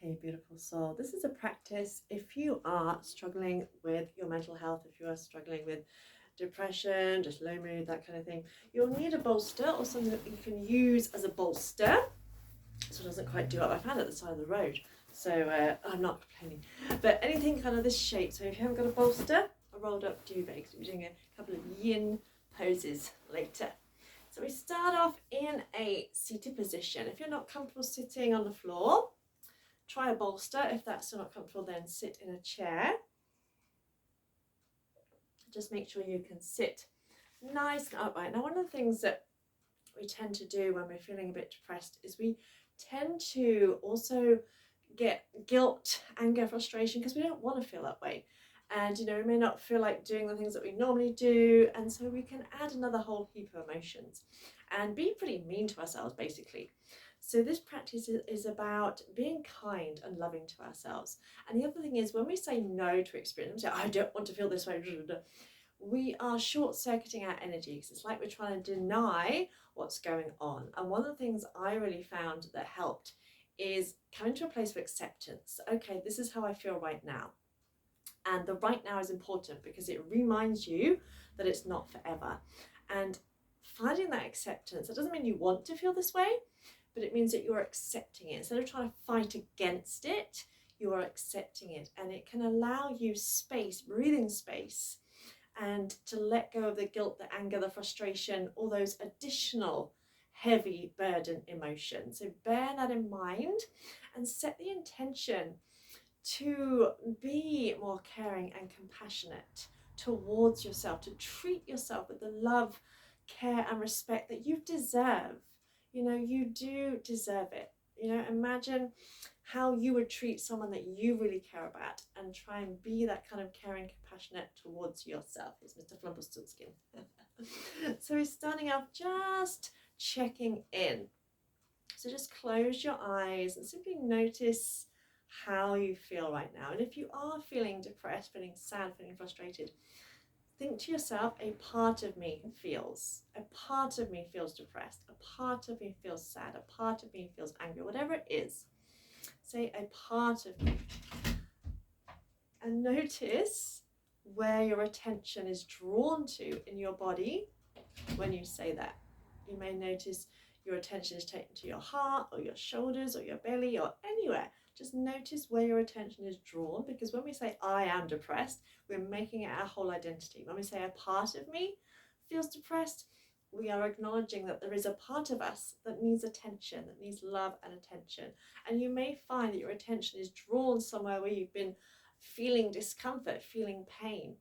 Hey, beautiful soul. This is a practice if you are struggling with your mental health, if you are struggling with depression, just low mood, that kind of thing. You'll need a bolster or something that you can use as a bolster. So it doesn't quite do up. I found it at the side of the road, so I'm not complaining. But anything kind of this shape. So if you haven't got a bolster, a rolled up duvet, because we're doing a couple of yin poses later. So we start off in a seated position. If you're not comfortable sitting on the floor, try a bolster. If that's still not comfortable, then sit in a chair. Just make sure you can sit nice and upright. Now, one of the things that we tend to do when we're feeling a bit depressed is we tend to also get guilt, anger, frustration, because we don't want to feel that way. And, you know, we may not feel like doing the things that we normally do. And so we can add another whole heap of emotions and be pretty mean to ourselves, basically. So this practice is about being kind and loving to ourselves. And the other thing is, when we say no to experience, say, I don't want to feel this way, we are short-circuiting our energy, because it's like we're trying to deny what's going on. And one of the things I really found that helped is coming to a place of acceptance. Okay, this is how I feel right now. And the right now is important because it reminds you that it's not forever. And finding that acceptance, that doesn't mean you want to feel this way, but it means that you're accepting it. Instead of trying to fight against it, you are accepting it. And it can allow you space, breathing space, and to let go of the guilt, the anger, the frustration, all those additional heavy burden emotions. So bear that in mind and set the intention to be more caring and compassionate towards yourself, to treat yourself with the love, care and respect that you deserve. You know, you do deserve it. You know, imagine how you would treat someone that you really care about, and try and be that kind of caring, compassionate towards yourself. It's Mr. Flumpelstiltskin. So we're starting off just checking in. So just close your eyes and simply notice how you feel right now. And if you are feeling depressed, feeling sad, feeling frustrated, think to yourself, a part of me feels depressed, a part of me feels sad, a part of me feels angry, whatever it is. Say a part of me. And notice where your attention is drawn to in your body when you say that. You may notice your attention is taken to your heart or your shoulders or your belly or anywhere. Just notice where your attention is drawn, because when we say I am depressed, we're making it our whole identity. When we say a part of me feels depressed, we are acknowledging that there is a part of us that needs attention, that needs love and attention. And you may find that your attention is drawn somewhere where you've been feeling discomfort, feeling pain.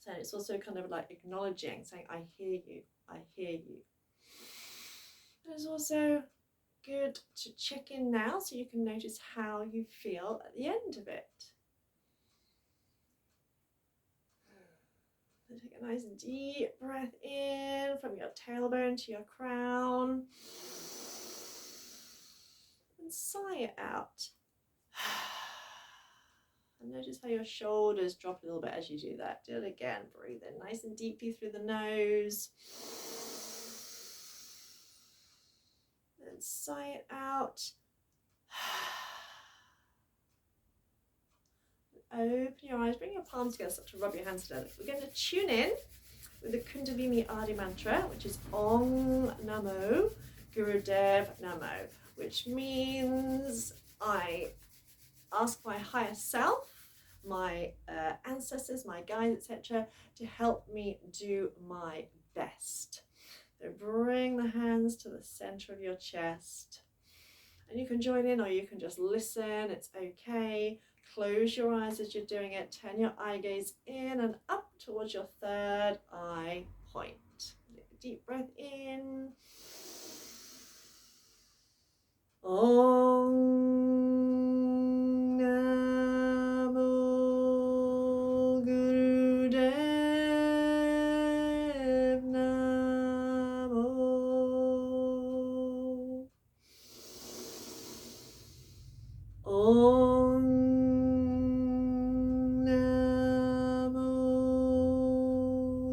So it's also kind of like acknowledging, saying, I hear you, I hear you. It's also good to check in now so you can notice how you feel at the end of it. So take a nice deep breath in from your tailbone to your crown, and sigh it out. And notice how your shoulders drop a little bit as you do that. Do it again. Breathe in nice and deeply through the nose. And sigh it out. Open your eyes, bring your palms together, start to rub your hands together. We're going to tune in with the Kundalini Mantra, which is Om Namo Gurudev Namo, which means I ask my higher self, my ancestors, my guides, etc., to help me do my best. So bring the hands to the center of your chest. And you can join in or you can just listen, it's okay. Close your eyes as you're doing it. Turn your eye gaze in and up towards your third eye point. Deep breath in. Om Namo Gurudev Namo. Om Namo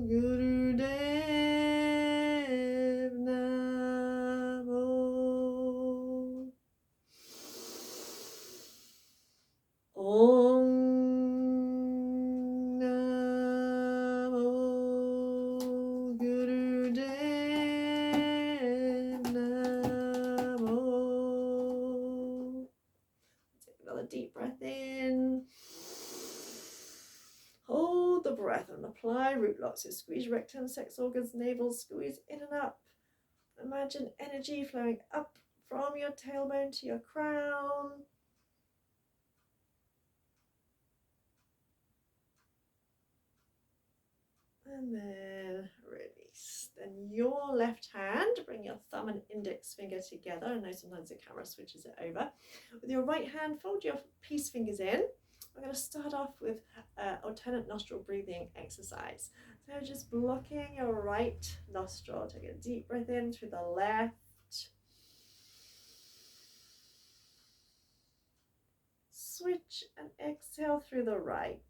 Gurudev Namo. Another deep breath in. Hold the breath and apply root lock. So squeeze rectum, sex organs, navel, squeeze in and up. Imagine energy flowing up from your tailbone to your crown. And then release. Then your left hand, bring your thumb and index finger together. I know sometimes the camera switches it over. With your right hand, fold your peace fingers in. We're going to start off with alternate nostril breathing exercise. So just blocking your right nostril. Take a deep breath in through the left. Switch and exhale through the right.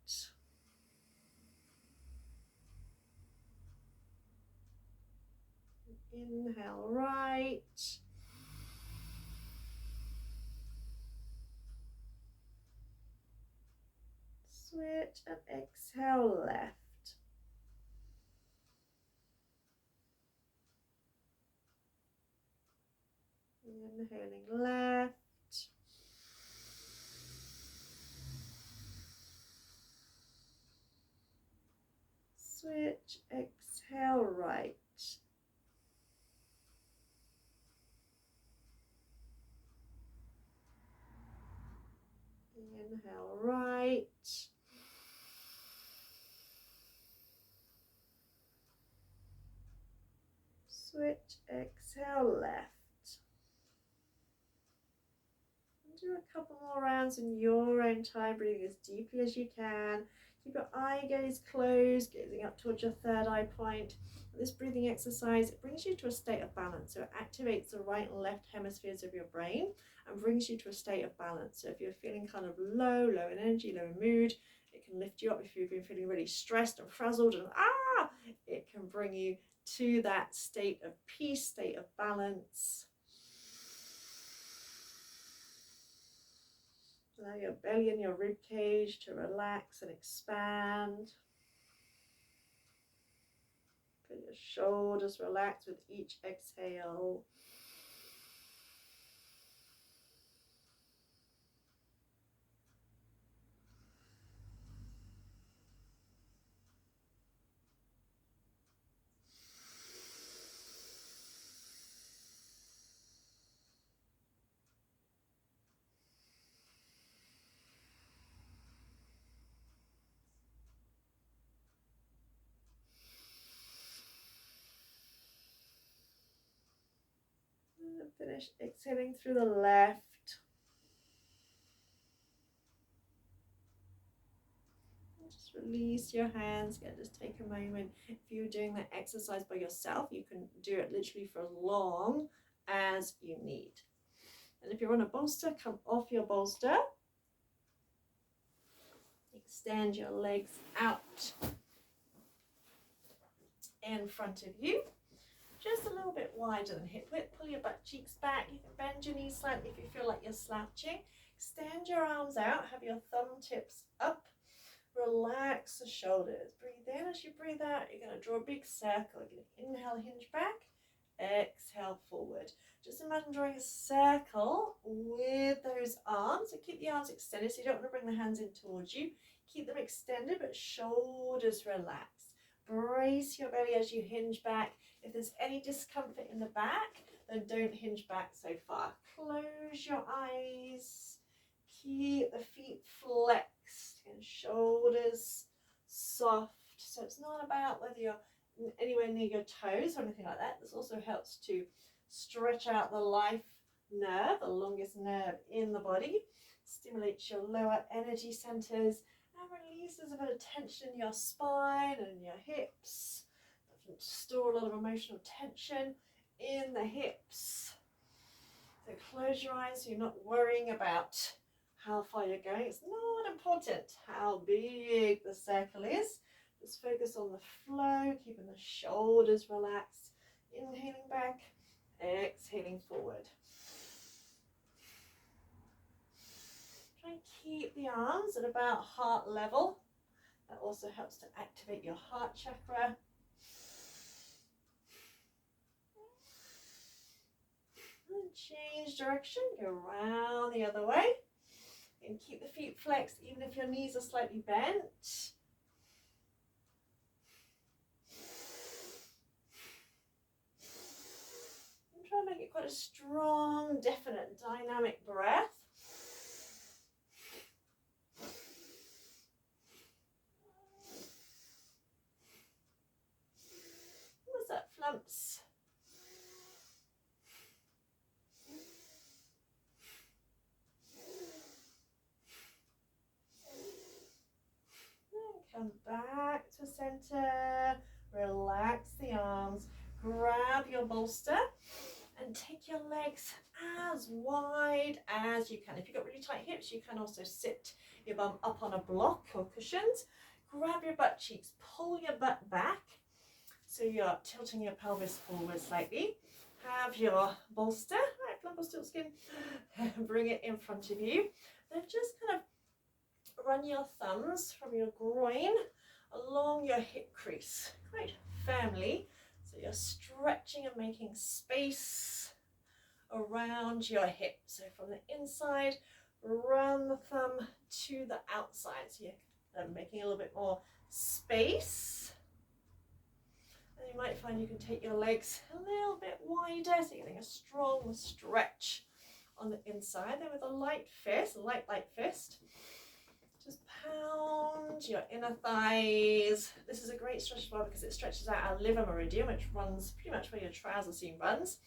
Inhale right. Switch and exhale left. Inhaling left. Switch, exhale right. Inhale right. Switch, exhale left. And do a couple more rounds in your own time, breathing as deeply as you can. Keep your eye gaze closed, gazing up towards your third eye point. This breathing exercise, it brings you to a state of balance. So it activates the right and left hemispheres of your brain and brings you to a state of balance. So if you're feeling kind of low in energy, low in mood, it can lift you up. If you've been feeling really stressed and frazzled and it can bring you to that state of peace, state of balance. Allow your belly and your rib cage to relax and expand. Feel your shoulders relax with each exhale. And finish exhaling through the left. And just release your hands. Again, just take a moment. If you're doing that exercise by yourself, you can do it literally for as long as you need. And if you're on a bolster, come off your bolster. Extend your legs out in front of you. Just a little bit wider than hip width. Pull your butt cheeks back. You can bend your knees slightly if you feel like you're slouching. Extend your arms out. Have your thumb tips up. Relax the shoulders. Breathe in. As you breathe out, you're going to draw a big circle. You're going to inhale, hinge back. Exhale, forward. Just imagine drawing a circle with those arms. So keep the arms extended, so you don't want to bring the hands in towards you. Keep them extended, but shoulders relaxed. Brace your belly as you hinge back. If there's any discomfort in the back, then don't hinge back so far. Close your eyes. Keep the feet flexed and shoulders soft. So it's not about whether you're anywhere near your toes or anything like that. This also helps to stretch out the life nerve, the longest nerve in the body. Stimulates your lower energy centers and releases a bit of tension in your spine and your hips. Store a lot of emotional tension in the hips. So close your eyes so you're not worrying about how far you're going. It's not important how big the circle is. Just focus on the flow, keeping the shoulders relaxed. Inhaling back, exhaling forward. Try and keep the arms at about heart level. That also helps to activate your heart chakra. And change direction, go around the other way. And keep the feet flexed even if your knees are slightly bent. And try and make it quite a strong, definite, dynamic breath. What's that, flumps? Come back to center, relax the arms, grab your bolster and take your legs as wide as you can. If you've got really tight hips, you can also sit your bum up on a block or cushions. Grab your butt cheeks, pull your butt back so you're tilting your pelvis forward slightly. Have your bolster, right, lumbar still skin, bring it in front of you. Then just kind of run your thumbs from your groin along your hip crease quite firmly, so you're stretching and making space around your hip. So from the inside, run the thumb to the outside, so you're making a little bit more space. And you might find you can take your legs a little bit wider, so you're getting a strong stretch on the inside. Then with a light fist, light fist, just pound your inner thighs. This is a great stretch as well because it stretches out our liver meridian, which runs pretty much where your trouser seam runs,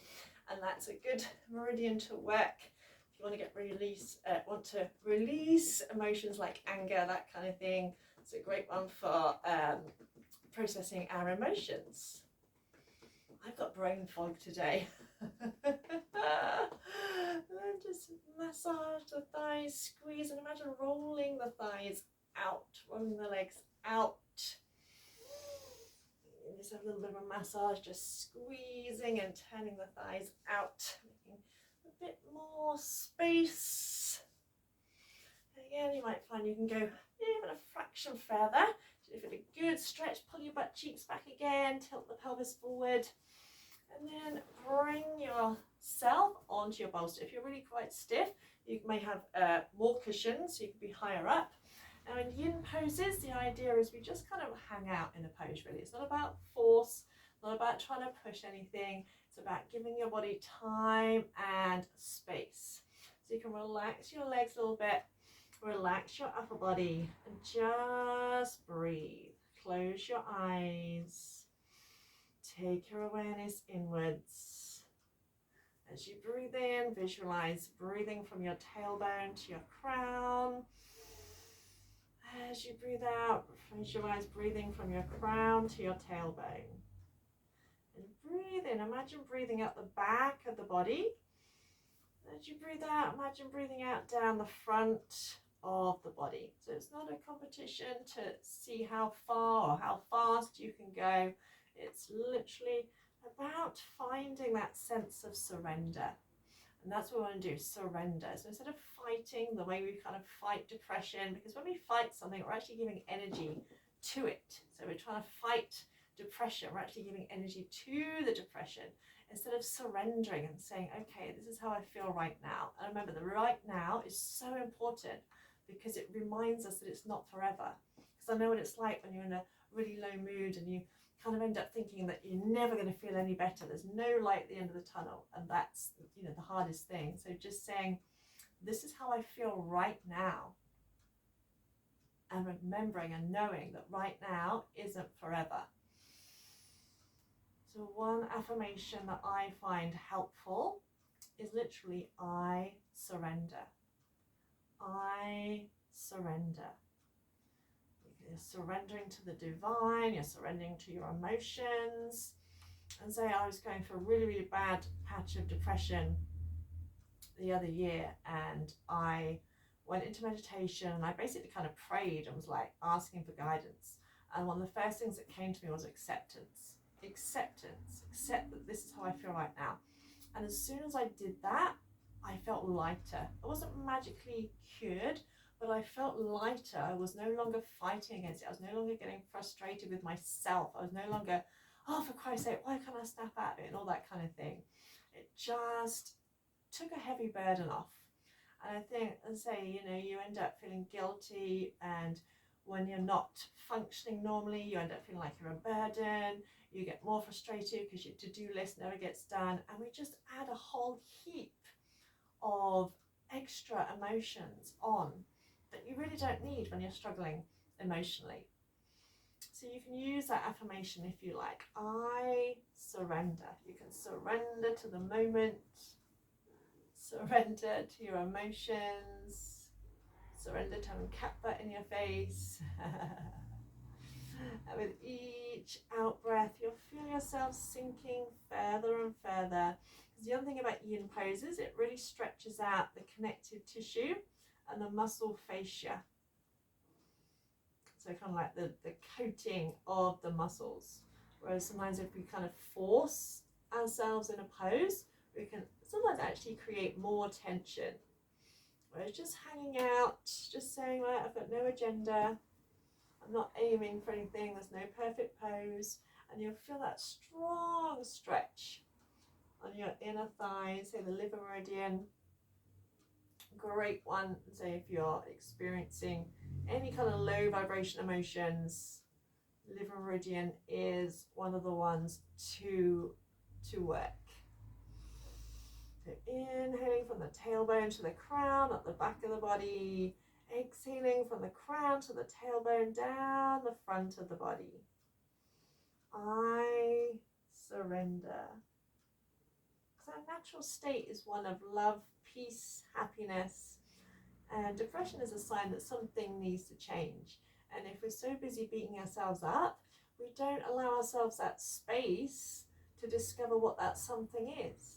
and that's a good meridian to work if you want to get want to release emotions like anger, that kind of thing. It's a great one for processing our emotions. I've got brain fog today. And just massage the thighs, squeeze, and imagine rolling the thighs out, rolling the legs out. And just have a little bit of a massage, just squeezing and turning the thighs out, making a bit more space. And again, you might find you can go even a fraction further. If it's a good stretch, pull your butt cheeks back again, tilt the pelvis forward. And then bring yourself onto your bolster. If you're really quite stiff, you may have more cushions, so you can be higher up. Now in yin poses, the idea is we just kind of hang out in a pose, really. It's not about force, not about trying to push anything. It's about giving your body time and space. So you can relax your legs a little bit, relax your upper body, and just breathe. Close your eyes. Take your awareness inwards. As you breathe in, visualize breathing from your tailbone to your crown. As you breathe out, visualize breathing from your crown to your tailbone. And breathe in, imagine breathing out the back of the body. As you breathe out, imagine breathing out down the front of the body. So it's not a competition to see how far or how fast you can go. It's literally about finding that sense of surrender. And that's what we want to do, surrender. So instead of fighting the way we kind of fight depression, because when we fight something, we're actually giving energy to it. So we're trying to fight depression, we're actually giving energy to the depression instead of surrendering and saying, okay, this is how I feel right now. And remember, the right now is so important because it reminds us that it's not forever. Because I know what it's like when you're in a really low mood and you kind of end up thinking that you're never going to feel any better. There's no light at the end of the tunnel, and that's, you know, the hardest thing. So just saying, this is how I feel right now, and remembering and knowing that right now isn't forever. So one affirmation that I find helpful is literally, I surrender. I surrender. You're surrendering to the divine, you're surrendering to your emotions. And say I was going for a really, really bad patch of depression the other year, and I went into meditation and I basically kind of prayed and was like asking for guidance. And one of the first things that came to me was acceptance. Acceptance. Accept that this is how I feel right now. And as soon as I did that, I felt lighter. I wasn't magically cured, but I felt lighter. I was no longer fighting against it. I was no longer getting frustrated with myself. I was no longer, oh, for Christ's sake, why can't I snap out of it, and all that kind of thing. It just took a heavy burden off. And I think, as I say, you know, you end up feeling guilty, and when you're not functioning normally, you end up feeling like you're a burden. You get more frustrated because your to-do list never gets done, and we just add a whole heap of extra emotions on that you really don't need when you're struggling emotionally. So you can use that affirmation if you like. I surrender. You can surrender to the moment, surrender to your emotions, surrender to having cat butt in your face. And with each out breath, you'll feel yourself sinking further and further. Because the other thing about yin poses, it really stretches out the connective tissue and the muscle fascia. So kind of like the coating of the muscles. Whereas sometimes if we kind of force ourselves in a pose, we can sometimes actually create more tension. Whereas just hanging out, just saying, right, I've got no agenda, I'm not aiming for anything, there's no perfect pose, and you'll feel that strong stretch on your inner thighs, say the liver meridian. Great one, say if you're experiencing any kind of low vibration emotions, liver meridian is one of the ones to work. So inhaling from the tailbone to the crown, up the back of the body. Exhaling from the crown to the tailbone, down the front of the body. I surrender. Because our natural state is one of love, peace, happiness. And depression is a sign that something needs to change. And if we're so busy beating ourselves up, we don't allow ourselves that space to discover what that something is.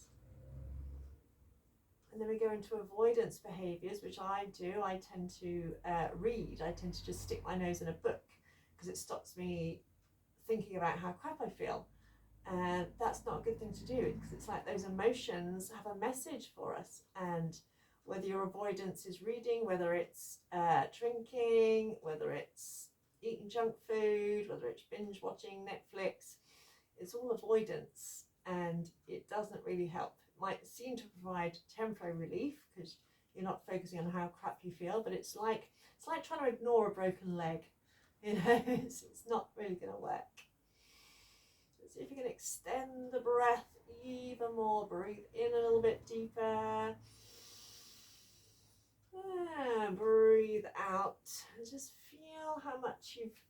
And then we go into avoidance behaviors, which I do. I tend to read. I tend to just stick my nose in a book because it stops me thinking about how crap I feel. And that's not a good thing to do, because it's like those emotions have a message for us. And whether your avoidance is reading, whether it's drinking, whether it's eating junk food, whether it's binge watching Netflix, it's all avoidance, and it doesn't really help. Might seem to provide temporary relief because you're not focusing on how crap you feel, but it's like trying to ignore a broken leg. You know, it's not really going to work. So see if you can extend the breath even more. Breathe in a little bit deeper. And breathe out. And just feel how much you've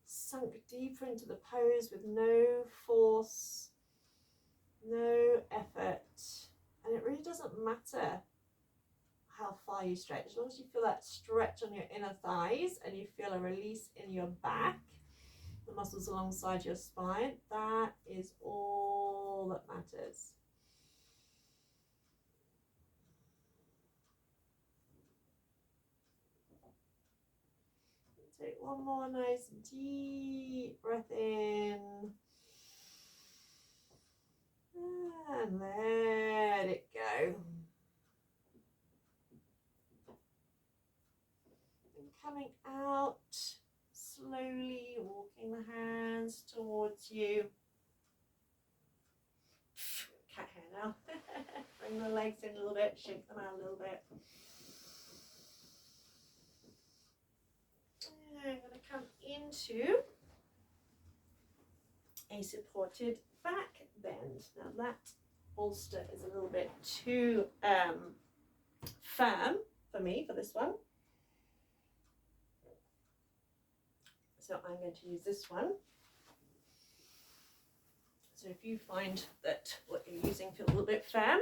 sunk deeper into the pose with no force, no effort. And it really doesn't matter how far you stretch, as long as you feel that stretch on your inner thighs and you feel a release in your back, the muscles alongside your spine, that is all that matters. Take one more nice deep breath in. And let it go. And coming out, slowly walking the hands towards you. Cat hair now. Bring the legs in a little bit, shake them out a little bit. And I'm going to come into a supported back bend. Now that bolster is a little bit too firm for me for this one. So I'm going to use this one. So if you find that what you're using feels a little bit firm,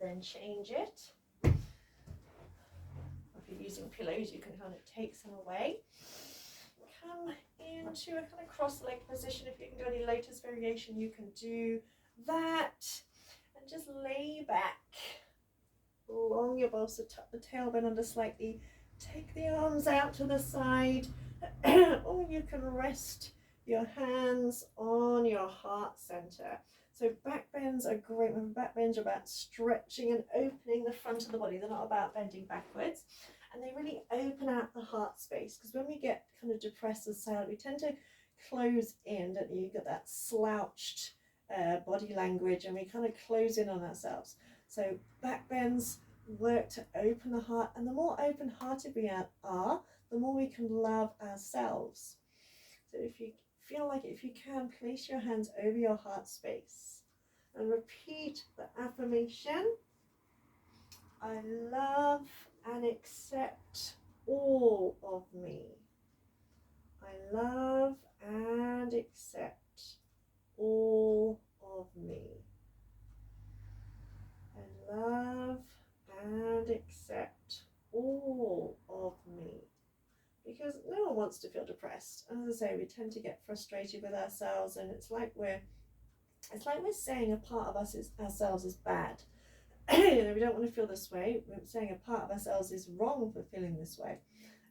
then change it. If you're using pillows, you can kind of take some away. Come into a kind of cross-legged position. If you can do any lotus variation, you can do that. And just lay back. Long your bolster, tuck the tailbone under slightly. Take the arms out to the side. Or you can rest your hands on your heart center. So back bends are great. When back bends are about stretching and opening the front of the body. They're not about bending backwards. And they really open out the heart space, because when we get kind of depressed and sad, we tend to close in, don't you? You get that slouched body language, and we kind of close in on ourselves. So back bends work to open the heart. And the more open-hearted we are, the more we can love ourselves. So if you feel like it, if you can, place your hands over your heart space and repeat the affirmation. I love and accept all of me. I love and accept all of me. I love and accept all of me. Because no one wants to feel depressed. And as I say, we tend to get frustrated with ourselves, and it's like we're saying a part of ourselves is bad. You know, we don't want to feel this way. We're saying a part of ourselves is wrong for feeling this way.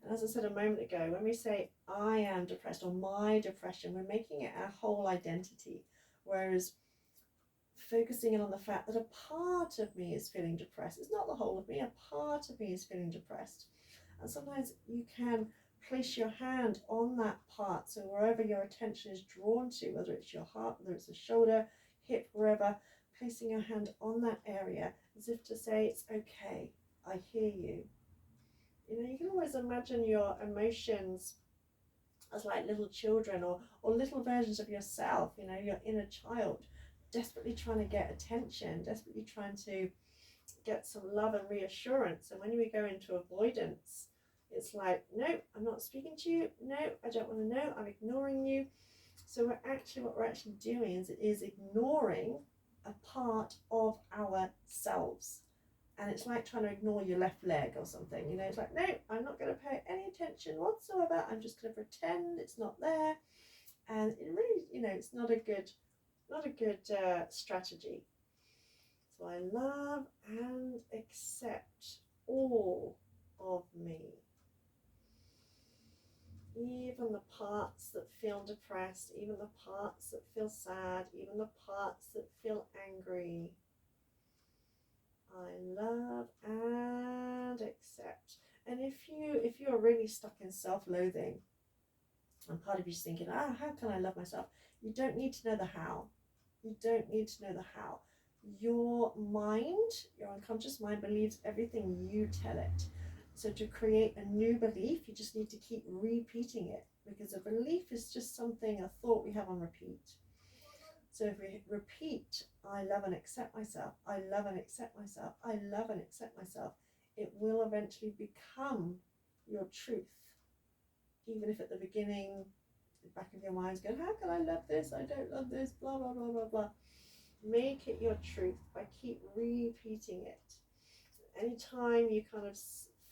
And as I said a moment ago, when we say I am depressed or my depression, we're making it our whole identity. Whereas focusing in on the fact that a part of me is feeling depressed, it's not the whole of me, a part of me is feeling depressed. And sometimes you can place your hand on that part, so wherever your attention is drawn to, whether it's your heart, whether it's the shoulder, hip, wherever, placing your hand on that area as if to say, it's okay, I hear you. You know, you can always imagine your emotions as like little children or little versions of yourself, you know, your inner child, desperately trying to get attention, desperately trying to get some love and reassurance. And when we go into avoidance, it's like, no, I'm not speaking to you. No, I don't want to know. I'm ignoring you. So what we're actually doing is ignoring a part of ourselves. And it's like trying to ignore your left leg or something. You know, it's like, no, I'm not going to pay any attention whatsoever. I'm just going to pretend it's not there. And it really, you know, it's not a good strategy. So I love and accept all of me. Even the parts that feel depressed, even the parts that feel sad, even the parts that feel angry. I love and accept. And if you're really stuck in self-loathing, and part of you's thinking, how can I love myself? You don't need to know the how. You don't need to know the how. Your mind, your unconscious mind, believes everything you tell it. So to create a new belief, you just need to keep repeating it, because a belief is just something, a thought we have on repeat. So if we repeat, I love and accept myself, I love and accept myself, I love and accept myself, it will eventually become your truth. Even if at the beginning, the back of your mind's going, how can I love this? I don't love this, blah, blah, blah, blah, blah. Make it your truth by keep repeating it. Anytime you kind of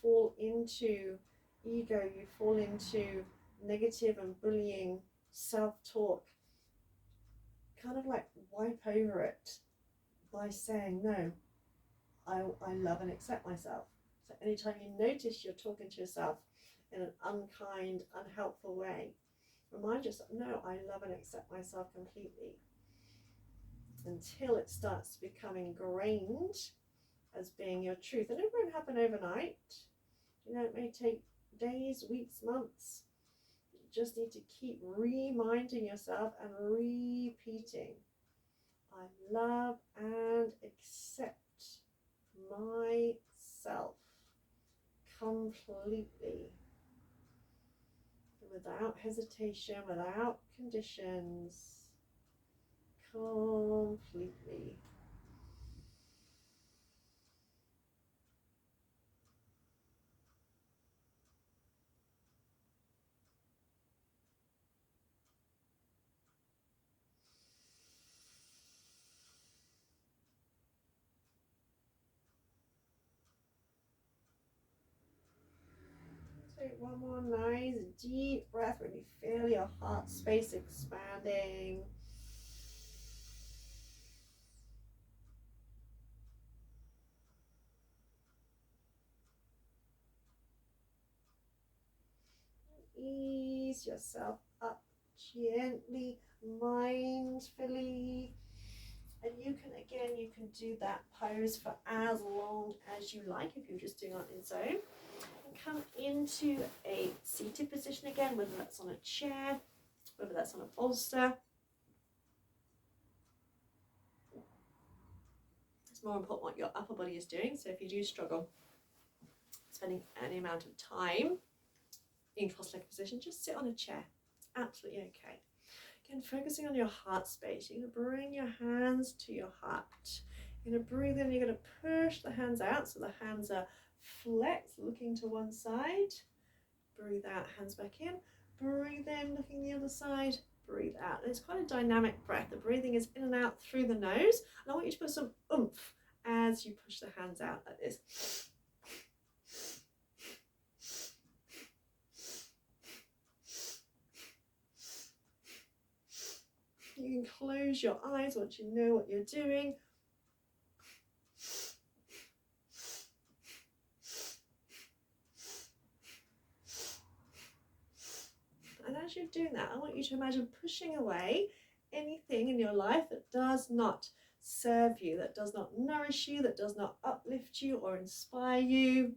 fall into ego, you fall into negative and bullying self-talk, kind of like wipe over it by saying, no, I love and accept myself. So anytime you notice you're talking to yourself in an unkind, unhelpful way, remind yourself, no, I love and accept myself completely. Until it starts to become ingrained as being your truth. And it won't happen overnight. You know, it may take days, weeks, months. You just need to keep reminding yourself and repeating. I love and accept myself completely. Without hesitation, without conditions. Completely. Take one more nice deep breath when you feel your heart space expanding. Ease yourself up gently, mindfully. And you can do that pose for as long as you like if you're just doing it on its own. And come into a seated position again, whether that's on a chair, whether that's on a bolster. It's more important what your upper body is doing. So if you do struggle spending any amount of time in cross-legged position, just sit on a chair. It's absolutely okay. Again, focusing on your heart space. You're going to bring your hands to your heart. You're going to breathe in. You're going to push the hands out so the hands are flexed, looking to one side. Breathe out, hands back in. Breathe in, looking the other side. Breathe out. And it's quite a dynamic breath. The breathing is in and out through the nose. And I want you to put some oomph as you push the hands out like this. You can close your eyes once you know what you're doing. And as you're doing that, I want you to imagine pushing away anything in your life that does not serve you, that does not nourish you, that does not uplift you or inspire you.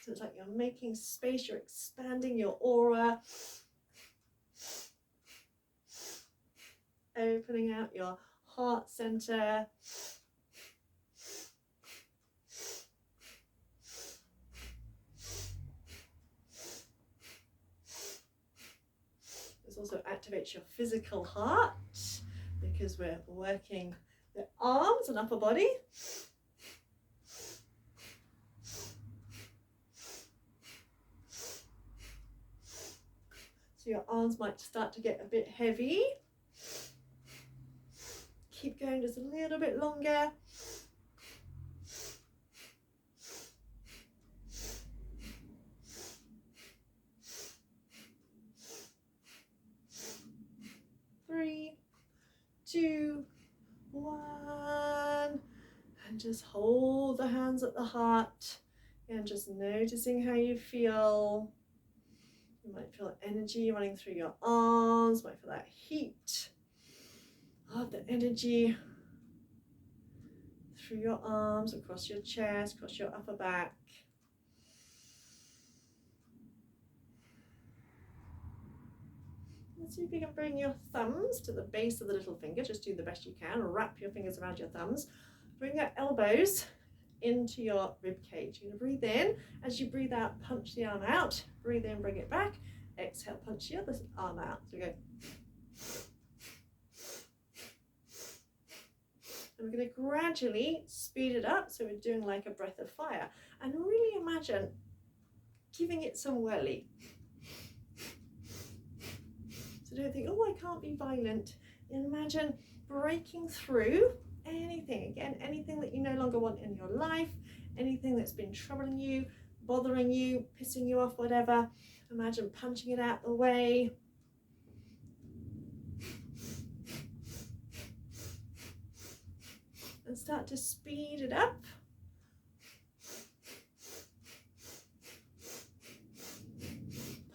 So it's like you're making space, you're expanding your aura, opening out your heart center. This also activates your physical heart because we're working the arms and upper body. So your arms might start to get a bit heavy. Keep going just a little bit longer. Three, two, one. And just hold the hands at the heart and just noticing how you feel. You might feel energy running through your arms, might feel that heat of the energy through your arms, across your chest, across your upper back. And see if you can bring your thumbs to the base of the little finger. Just do the best you can. Wrap your fingers around your thumbs. Bring your elbows into your rib cage. You're going to breathe in. As you breathe out, punch the arm out. Breathe in, bring it back. Exhale, punch the other arm out. So we go. And we're going to gradually speed it up. So we're doing like a breath of fire. And really imagine giving it some welly. So don't think, oh, I can't be violent. Imagine breaking through anything. Again, anything that you no longer want in your life, anything that's been troubling you, bothering you, pissing you off, whatever. Imagine punching it out the way. And start to speed it up.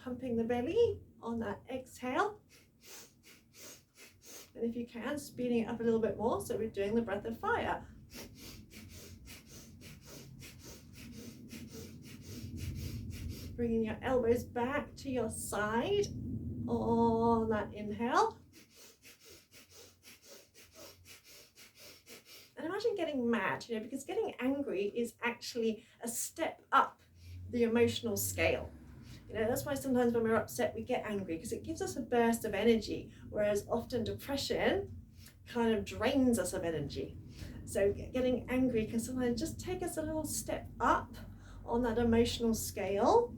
Pumping the belly on that exhale. And if you can, speeding it up a little bit more. So we're doing the breath of fire. Bringing your elbows back to your side on that inhale. And imagine getting mad, because getting angry is actually a step up the emotional scale. That's why sometimes when we're upset, we get angry, because it gives us a burst of energy, whereas often depression kind of drains us of energy. So getting angry can sometimes just take us a little step up on that emotional scale.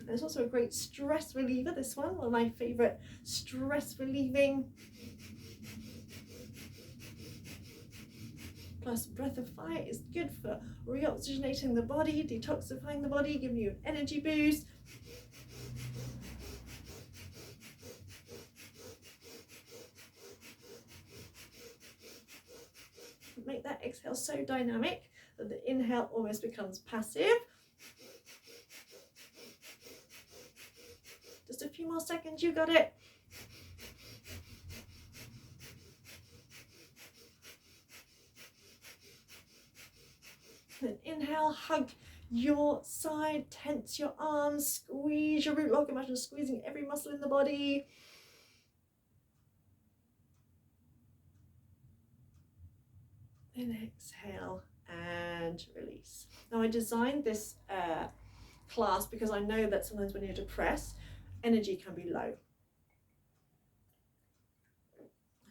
And it's also a great stress reliever, this one of my favorite stress relieving. Plus, breath of fire is good for reoxygenating the body, detoxifying the body, giving you an energy boost. Make that exhale so dynamic that the inhale almost becomes passive. Just a few more seconds, you got it. Then inhale, hug your side, tense your arms, squeeze your root log. Imagine squeezing every muscle in the body. and exhale and release. Now I designed this class because I know that sometimes when you're depressed, energy can be low.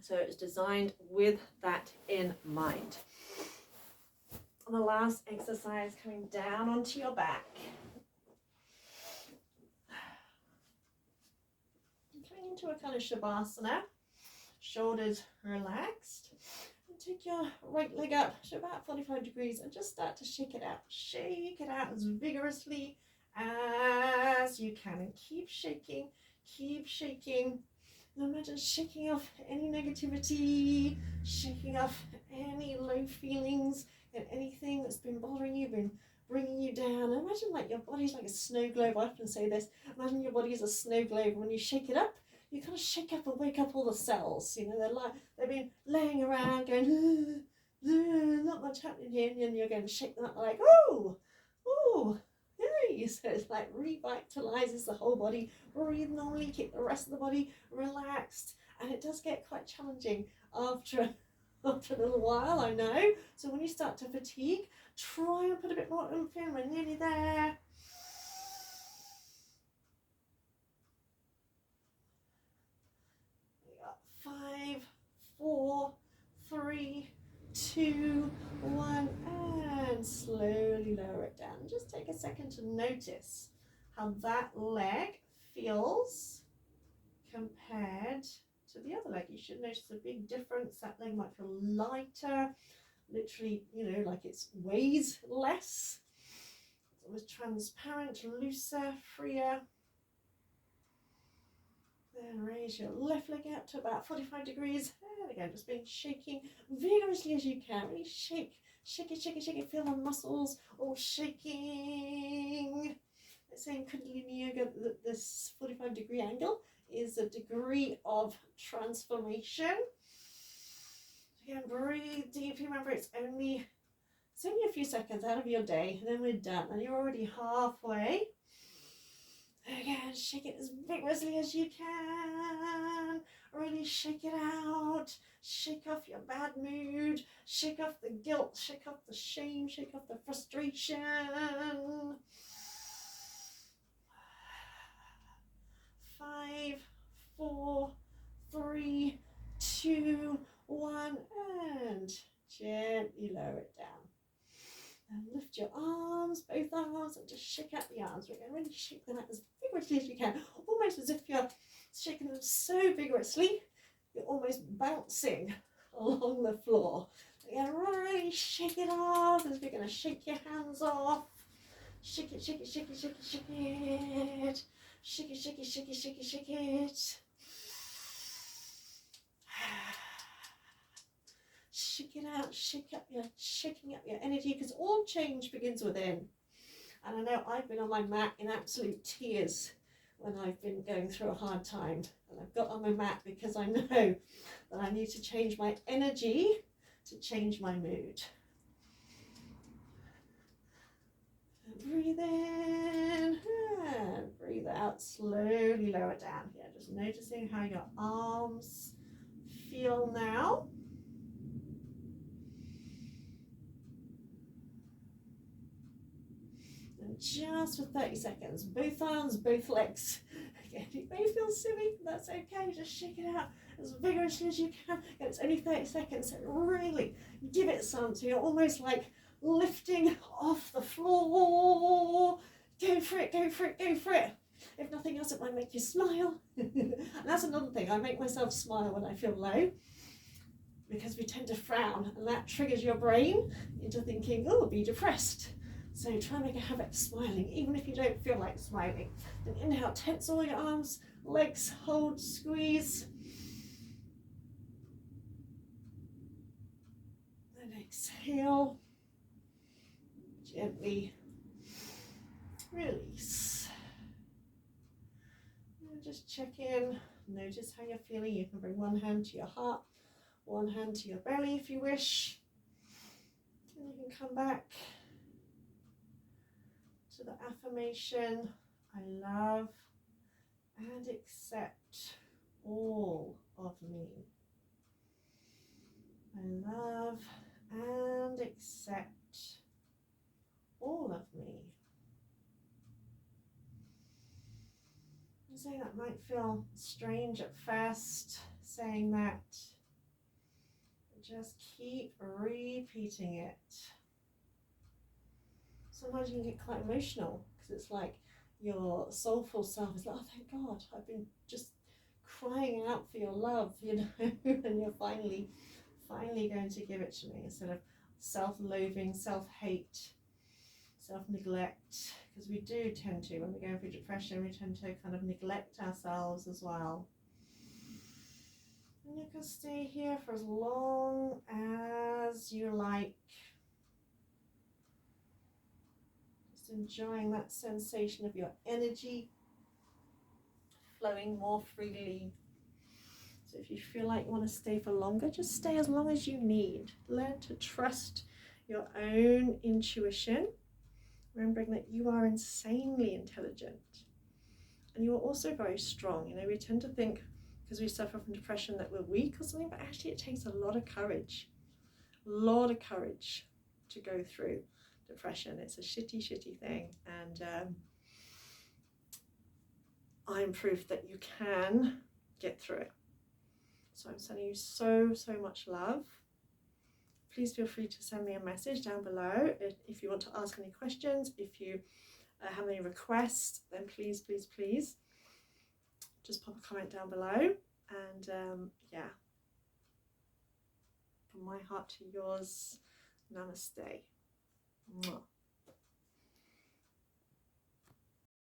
So it's designed with that in mind. And the last exercise, coming down onto your back. Coming into a kind of Shavasana, shoulders relaxed. And take your right leg up to about 45 degrees and just start to shake it out. Shake it out as vigorously as you can. And keep shaking, keep shaking. Now imagine shaking off any negativity, shaking off any low feelings and anything that's been bothering you, been bringing you down. Imagine like your body's like a snow globe. I often say this. Imagine your body is a snow globe. When you shake it up, you kind of shake up and wake up all the cells. You know, they've been laying around going, not much happening here. And you're going to shake them up like, oh, yay. So it's like revitalizes the whole body. Breathe normally, keep the rest of the body relaxed. And it does get quite challenging after a little while, I know. So when you start to fatigue, try and put a bit more oomph in. We're nearly there. We got 5, 4, 3, 2, 1, and slowly lower it down. Just take a second to notice how that leg feels compared to the other leg. You should notice a big difference. That leg might feel lighter, literally, you know, like it weighs less. It's almost transparent, looser, freer. Then raise your left leg up to about 45 degrees. And again, just being shaking vigorously as you can. Really shake it. Feel the muscles all shaking. Let's say in Kundalini Yoga, this 45-degree angle is a degree of transformation. Again, breathe deeply. Remember, it's only a few seconds out of your day, and then we're done. And you're already halfway. Again, shake it as vigorously as you can. Really shake it out. Shake off your bad mood. Shake off the guilt. Shake off the shame. Shake off the frustration. 5, 4, 3, 2, 1, and gently lower it down. And lift your arms, both arms, and just shake out the arms. We're going to really shake them out as vigorously as you can, almost as if you're shaking them so vigorously, you're almost bouncing along the floor. You're going to really shake it off, as we're going to shake your hands off. Shake it, shake it, shake it, shake it, shake it. Shake it, shake it, shake it, shake it, shake it. Shake it out, shaking up your energy, because all change begins within. And I know I've been on my mat in absolute tears when I've been going through a hard time. And I've got on my mat because I know that I need to change my energy to change my mood. Breathe in and breathe out. Slowly lower down here. Just noticing how your arms feel now. And just for 30 seconds, both arms, both legs. Again, it may feel silly, that's okay. Just shake it out as vigorously as you can. And it's only 30 seconds, so really give it some. So you're almost like lifting off the floor. Go for it, go for it, go for it. If nothing else, it might make you smile. And that's another thing. I make myself smile when I feel low, because we tend to frown, and that triggers your brain into thinking, oh, be depressed. So try and make a habit of smiling, even if you don't feel like smiling. Then inhale, tense all your arms, legs, hold, squeeze. Then exhale. Gently release. And just check in. Notice how you're feeling. You can bring one hand to your heart, one hand to your belly if you wish. And you can come back to the affirmation, I love and accept all of me. I love accept all of me. I say that might feel strange at first, saying that, but just keep repeating it. Sometimes you can get quite emotional because it's like your soulful self is like, oh, thank God, I've been just crying out for your love, you know, and you're finally going to give it to me, instead of self-loathing, self-hate, self-neglect, because we do tend to, when we're going through depression, we tend to kind of neglect ourselves as well. And you can stay here for as long as you like, just enjoying that sensation of your energy flowing more freely. So if you feel like you want to stay for longer, just stay as long as you need. Learn to trust your own intuition, remembering that you are insanely intelligent. And you are also very strong. You know, we tend to think, because we suffer from depression, that we're weak or something, but actually it takes a lot of courage. A lot of courage to go through depression. It's a shitty thing. And I'm proof that you can get through it. So I'm sending you so much love. Please feel free to send me a message down below if you want to ask any questions. If you have any requests, then please just pop a comment down below. And yeah, from my heart to yours, namaste.